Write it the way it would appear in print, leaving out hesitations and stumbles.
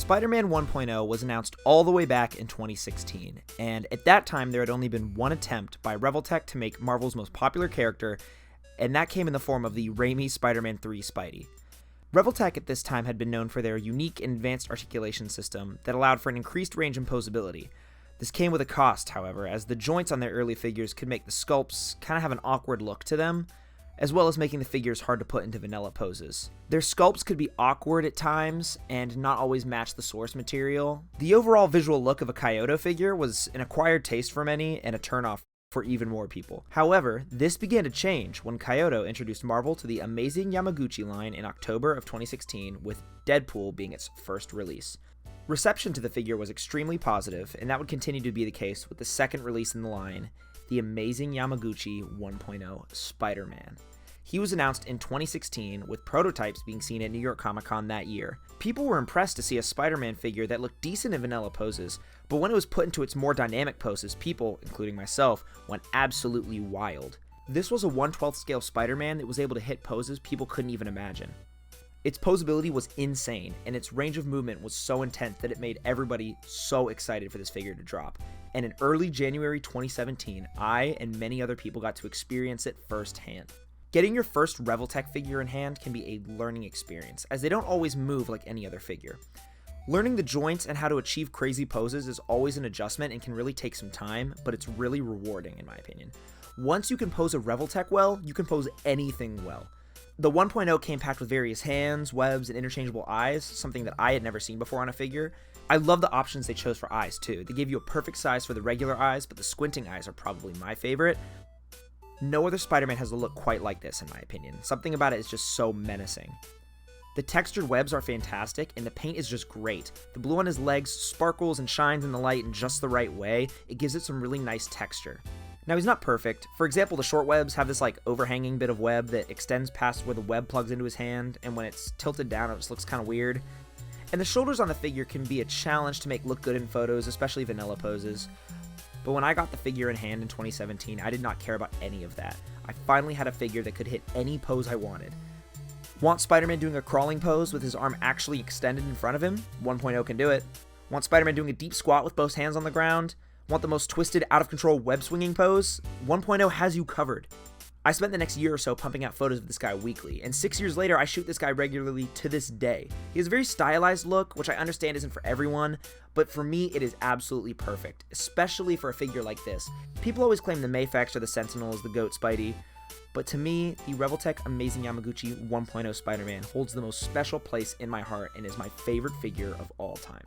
Spider-Man 1.0 was announced all the way back in 2016, and at that time there had only been one attempt by Revoltech to make Marvel's most popular character, and that came in the form of the Raimi Spider-Man 3 Spidey. Revoltech at this time had been known for their unique and advanced articulation system that allowed for an increased range and posability. This came with a cost, however, as the joints on their early figures could make the sculpts kind of have an awkward look to them, as well as making the figures hard to put into vanilla poses. Their sculpts could be awkward at times and not always match the source material. The overall visual look of a Kyoto figure was an acquired taste for many and a turnoff for even more people. However, this began to change when Kyoto introduced Marvel to the Amazing Yamaguchi line in October of 2016, with Deadpool being its first release. Reception to the figure was extremely positive, and that would continue to be the case with the second release in the line, the Amazing Yamaguchi 1.0 Spider-Man. He was announced in 2016, with prototypes being seen at New York Comic Con that year. People were impressed to see a Spider-Man figure that looked decent in vanilla poses, but when it was put into its more dynamic poses, people, including myself, went absolutely wild. This was a 1/12 scale Spider-Man that was able to hit poses people couldn't even imagine. Its posability was insane, and its range of movement was so intense that it made everybody so excited for this figure to drop. And in early January 2017, I and many other people got to experience it firsthand. Getting your first Revoltech figure in hand can be a learning experience, as they don't always move like any other figure. Learning the joints and how to achieve crazy poses is always an adjustment and can really take some time, but it's really rewarding in my opinion. Once you can pose a Revoltech well, you can pose anything well. The 1.0 came packed with various hands, webs, and interchangeable eyes, something that I had never seen before on a figure. I love the options they chose for eyes too. They gave you a perfect size for the regular eyes, but the squinting eyes are probably my favorite. No other Spider-Man has a look quite like this in my opinion. Something about it is just so menacing. The textured webs are fantastic, and the paint is just great. The blue on his legs sparkles and shines in the light in just the right way. It gives it some really nice texture. Now, he's not perfect. For example, the short webs have this overhanging bit of web that extends past where the web plugs into his hand, and when it's tilted down, it just looks kind of weird. And the shoulders on the figure can be a challenge to make look good in photos, especially vanilla poses. But when I got the figure in hand in 2017, I did not care about any of that. I finally had a figure that could hit any pose I wanted. Want Spider-Man doing a crawling pose with his arm actually extended in front of him? 1.0 can do it. Want Spider-Man doing a deep squat with both hands on the ground? Want the most twisted, out-of-control web-swinging pose? 1.0 has you covered. I spent the next year or so pumping out photos of this guy weekly, and 6 years later I shoot this guy regularly to this day. He has a very stylized look, which I understand isn't for everyone, but for me it is absolutely perfect, especially for a figure like this. People always claim the Mayfax or the Sentinel is the GOAT Spidey, but to me, the Revoltech Amazing Yamaguchi 1.0 Spider-Man holds the most special place in my heart and is my favorite figure of all time.